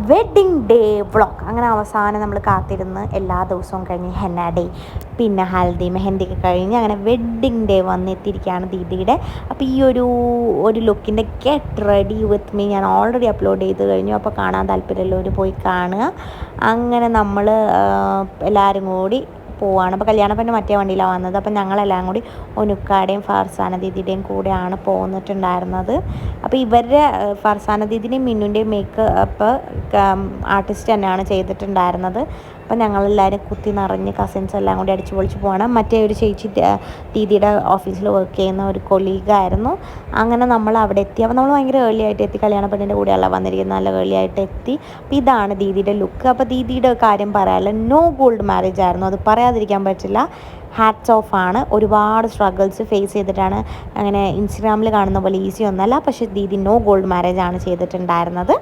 Wedding day vlog. അങ്ങനെ അവസാനം നമ്മൾ കാത്തിരുന്ന് എല്ലാ ദിവസവും കഴിഞ്ഞ് ഹെന്ന ഡേ, പിന്നെ ഹൽദി മെഹന്തിയൊക്കെ കഴിഞ്ഞ് അങ്ങനെ വെഡ്ഡിങ് ഡേ വന്നെത്തിയിരിക്കുകയാണ് ദീദിയുടെ. അപ്പോൾ ഈ ഒരു ലുക്കിൻ്റെ ഗെറ്റ് റെഡി വിത്ത് മീ ഞാൻ ഓൾറെഡി അപ്ലോഡ് ചെയ്ത് കഴിഞ്ഞു. അപ്പോൾ കാണാൻ താല്പര്യമുള്ളവർ പോയി കാണുക. അങ്ങനെ നമ്മൾ എല്ലാവരും കൂടി പോവാണ്. അപ്പോൾ കല്യാണപ്പെണ്ണ് മറ്റേ വണ്ടിയിലാണ് വന്നത്. അപ്പം ഞങ്ങളെല്ലാം കൂടി ഒനുക്കാടെയും ഫർസാന ദീദിയുടെയും കൂടെയാണ് പോന്നിട്ടുണ്ടായിരുന്നത്. അപ്പോൾ ഇവരുടെ ഫർസാന ദീദിൻ്റെയും മിന്നുൻ്റെയും മേക്കപ്പ് ആർട്ടിസ്റ്റ് തന്നെയാണ് ചെയ്തിട്ടുണ്ടായിരുന്നത്. അപ്പോൾ ഞങ്ങളെല്ലാവരും കുത്തി നിറഞ്ഞ് കസിൻസ് എല്ലാം കൂടി അടിച്ചു പൊളിച്ച് പോകണം. മറ്റേ ഒരു ചേച്ചി ദീദിയുടെ ഓഫീസിൽ വർക്ക് ചെയ്യുന്ന ഒരു കൊളീഗായിരുന്നു. അങ്ങനെ നമ്മൾ അവിടെ എത്തി. അപ്പോൾ നമ്മൾ ഭയങ്കര ഏർലി ആയിട്ട് എത്തി. കല്യാണ പെണ്ണിൻ്റെ കൂടെയല്ല വന്നിരിക്കുന്നത്, നല്ല ഏർലി ആയിട്ട് എത്തി. അപ്പോൾ ഇതാണ് ദീദിയുടെ ലുക്ക്. അപ്പോൾ ദീദിയുടെ കാര്യം പറയാമല്ലോ, നോ ഗോൾഡ് മാരേജ് ആയിരുന്നു, അത് പറയാതിരിക്കാൻ പറ്റില്ല. ഹാറ്റ്സ് ഓഫ് ആണ്. ഒരുപാട് സ്ട്രഗിൾസ് ഫേസ് ചെയ്തിട്ടാണ്. അങ്ങനെ ഇൻസ്റ്റഗ്രാമിൽ കാണുന്ന പോലെ ഈസി ഒന്നല്ല. പക്ഷേ ദീദി നോ ഗോൾഡ് മാരേജ് ആണ് ചെയ്തിട്ടുണ്ടായിരുന്നത്.